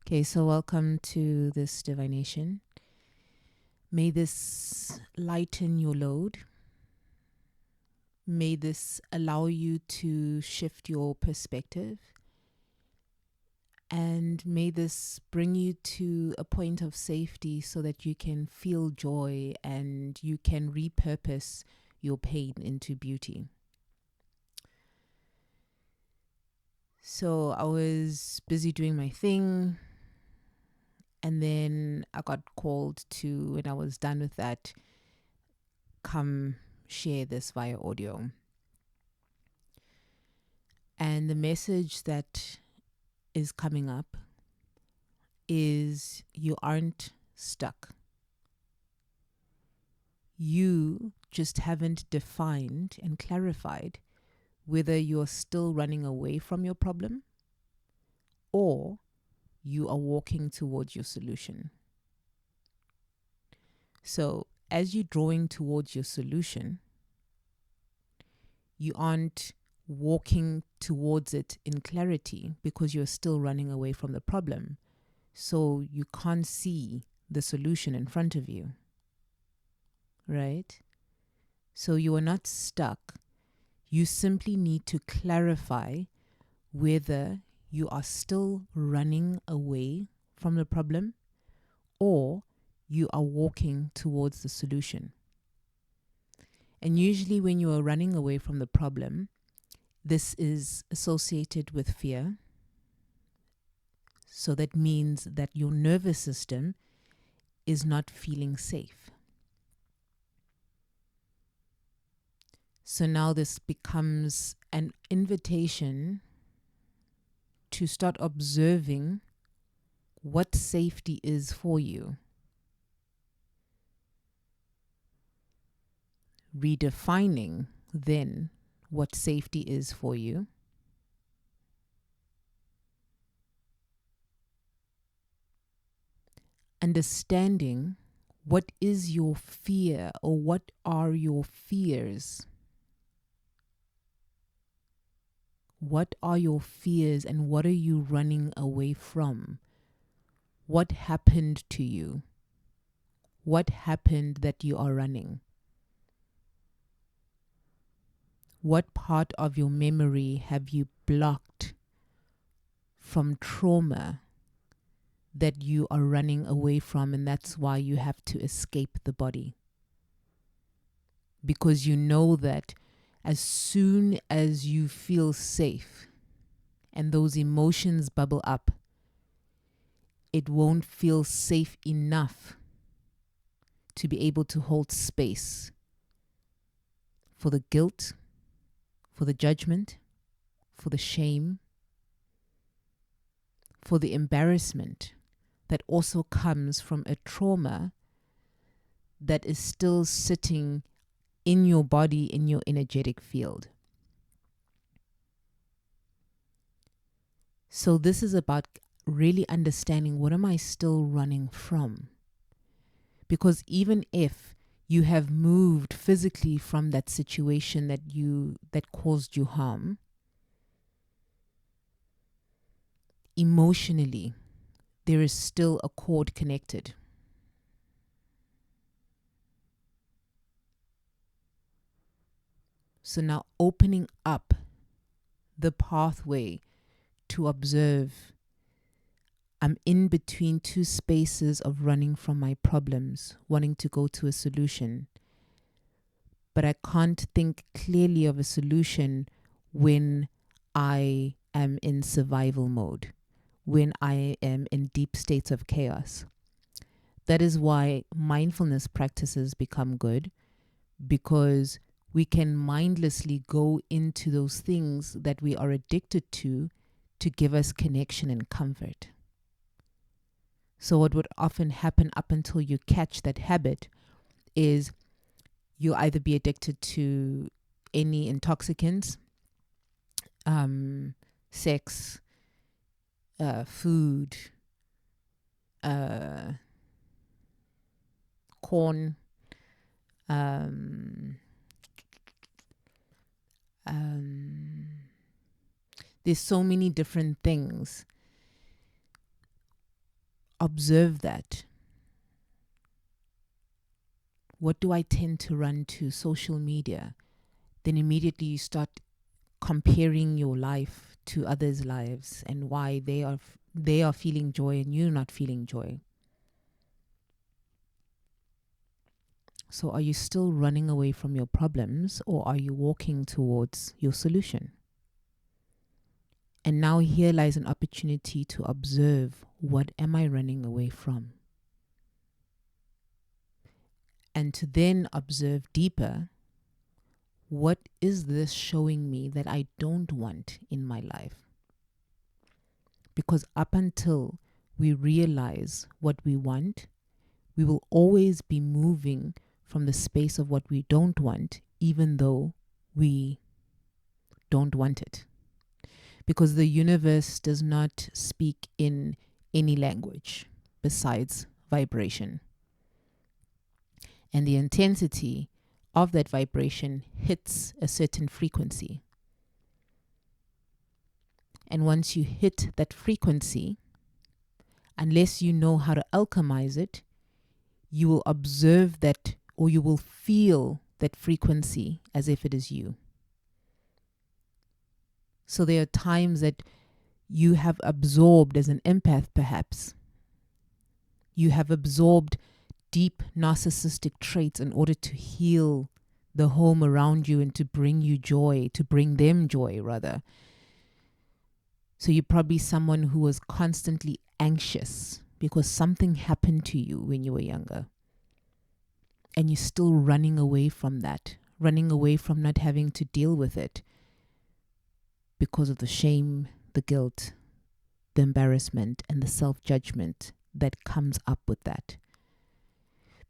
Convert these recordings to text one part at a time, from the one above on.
Okay, so welcome to this divination. May this lighten your load. May this allow you to shift your perspective. And may this bring you to a point of safety so that you can feel joy and you can repurpose your pain into beauty. So I was busy doing my thing, and then I got called to, when I was done with that, come share this via audio. And the message that is coming up is you aren't stuck. You just haven't defined and clarified whether you're still running away from your problem or you are walking towards your solution. So, as you're drawing towards your solution, you aren't walking towards it in clarity because you're still running away from the problem. So, you can't see the solution in front of you, right? So, you are not stuck. You simply need to clarify whether you are still running away from the problem or you are walking towards the solution. And usually, when you are running away from the problem, this is associated with fear. So that means that your nervous system is not feeling safe. So now this becomes an invitation to start observing what safety is for you. Redefining then what safety is for you. Understanding what is your fear or what are your fears. What are your fears and what are you running away from? What happened to you? What happened that you are running? What part of your memory have you blocked from trauma that you are running away from, and that's why you have to escape the body? Because you know that as soon as you feel safe and those emotions bubble up, it won't feel safe enough to be able to hold space for the guilt, for the judgment, for the shame, for the embarrassment that also comes from a trauma that is still sitting in your body, in your energetic field. So this is about really understanding, what am I still running from? Because even if you have moved physically from that situation that caused you harm, emotionally there is still a cord connected. So now opening up the pathway to observe, I'm in between two spaces of running from my problems, wanting to go to a solution. But I can't think clearly of a solution when I am in survival mode, when I am in deep states of chaos. That is why mindfulness practices become good, because we can mindlessly go into those things that we are addicted to give us connection and comfort. So what would often happen up until you catch that habit is you'll either be addicted to any intoxicants, sex, food, corn, there's so many different things. observe that. What do I tend to run to? Social media. Then immediately you start comparing your life to others' lives and why they are feeling joy and you're not feeling joy. So are you still running away from your problems, or are you walking towards your solution? And now here lies an opportunity to observe, what am I running away from? And to then observe deeper, what is this showing me that I don't want in my life? Because up until we realize what we want, we will always be moving from the space of what we don't want, even though we don't want it. Because the universe does not speak in any language besides vibration. And the intensity of that vibration hits a certain frequency. And once you hit that frequency, unless you know how to alchemize it, you will observe that, or you will feel that frequency as if it is you. So there are times that you have absorbed, as an empath perhaps, you have absorbed deep narcissistic traits in order to heal the home around you and to bring you joy, to bring them joy rather. So you're probably someone who was constantly anxious because something happened to you when you were younger. And you're still running away from that, running away from not having to deal with it because of the shame, the guilt, the embarrassment, and the self-judgment that comes up with that.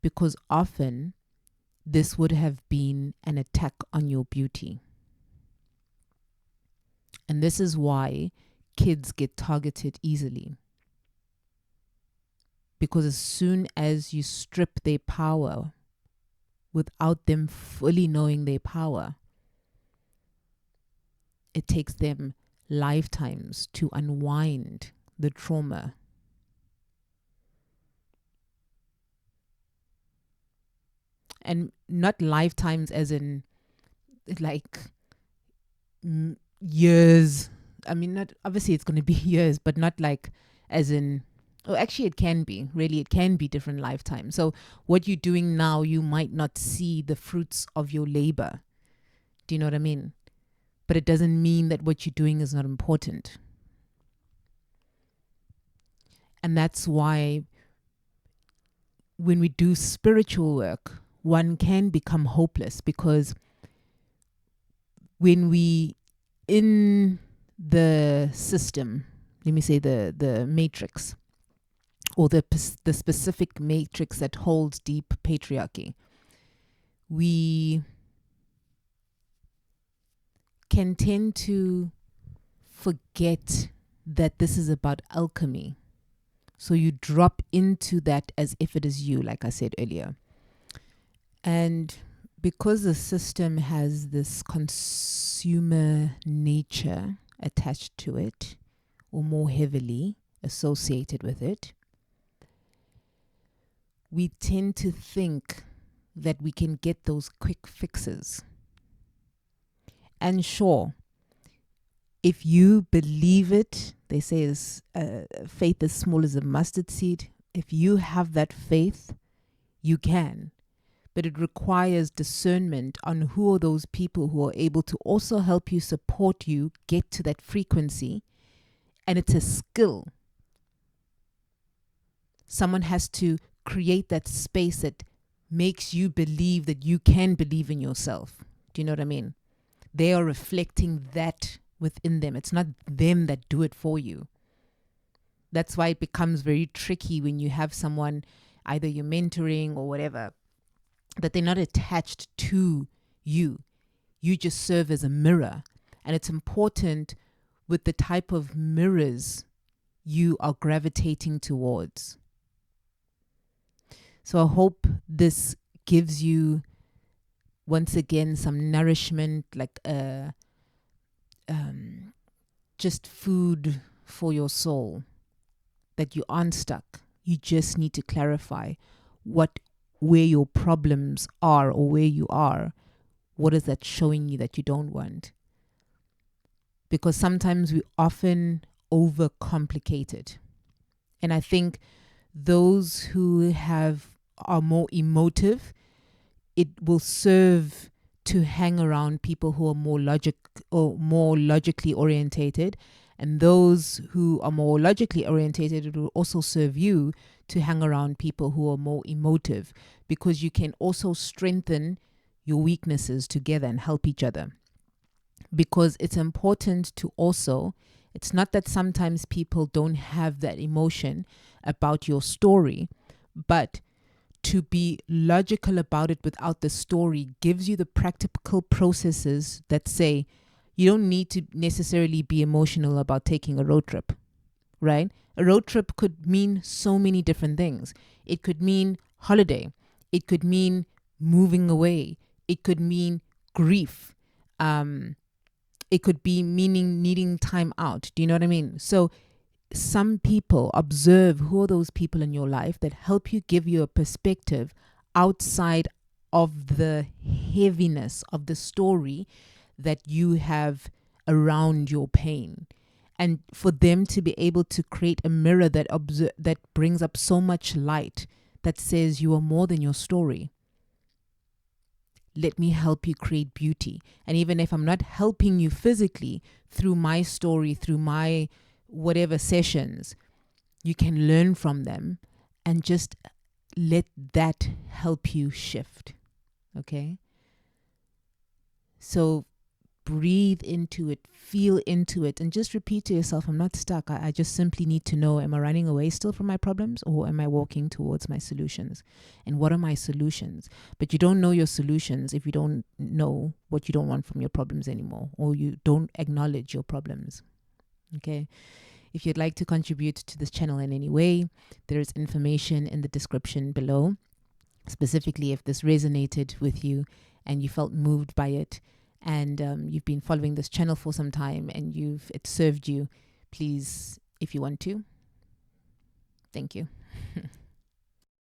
Because often this would have been an attack on your beauty. And this is why kids get targeted easily. Because as soon as you strip their power without them fully knowing their power, it takes them lifetimes to unwind the trauma. And not lifetimes as in like years. I mean, not obviously it's going to be years, but not like as in, oh, actually it can be, really, it can be different lifetimes. So what you're doing now, you might not see the fruits of your labor. Do you know what I mean? But it doesn't mean that what you're doing is not important. And that's why when we do spiritual work, one can become hopeless, because when we in the system, let me say the matrix, or the specific matrix that holds deep patriarchy, we can tend to forget that this is about alchemy. So you drop into that as if it is you, like I said earlier. And because the system has this consumer nature attached to it, or more heavily associated with it, we tend to think that we can get those quick fixes. And sure, if you believe it, they say is faith as small as a mustard seed. If you have that faith, you can. But it requires discernment on who are those people who are able to also help you, support you, get to that frequency. And it's a skill. Someone has to create that space that makes you believe that you can believe in yourself. Do you know what I mean? They are reflecting that within them. It's not them that do it for you. That's why it becomes very tricky when you have someone, either you're mentoring or whatever, that they're not attached to you. You just serve as a mirror. And it's important with the type of mirrors you are gravitating towards. So I hope this gives you, once again, some nourishment, like just food for your soul, that you aren't stuck, You just need to clarify where your problems are, or where you are. What is that showing you that you don't want? Because sometimes we often overcomplicate it. And I think those who are more emotive, it will serve to hang around people who are more logically orientated. And those who are more logically orientated, it will also serve you to hang around people who are more emotive, because you can also strengthen your weaknesses together and help each other. Because it's important to also, it's not that sometimes people don't have that emotion about your story, but to be logical about it without the story gives you the practical processes that say you don't need to necessarily be emotional about taking a road trip, right? A road trip could mean so many different things. It could mean holiday. It could mean moving away. It could mean grief. It could be meaning needing time out. Do you know what I mean? So some people, observe who are those people in your life that help you, give you a perspective outside of the heaviness of the story that you have around your pain. And for them to be able to create a mirror that brings up so much light, that says you are more than your story. Let me help you create beauty. And even if I'm not helping you physically, through my story, through my whatever sessions, you can learn from them and just let that help you shift. Okay? So breathe into it, feel into it, and just repeat to yourself, I'm not stuck. I just simply need to know, am I running away still from my problems, or am I walking towards my solutions? And what are my solutions? But you don't know your solutions if you don't know what you don't want from your problems anymore, or you don't acknowledge your problems. Okay? If you'd like to contribute to this channel in any way, there is information in the description below. Specifically, if this resonated with you and you felt moved by it, and you've been following this channel for some time and it served you, please, if you want to, thank you.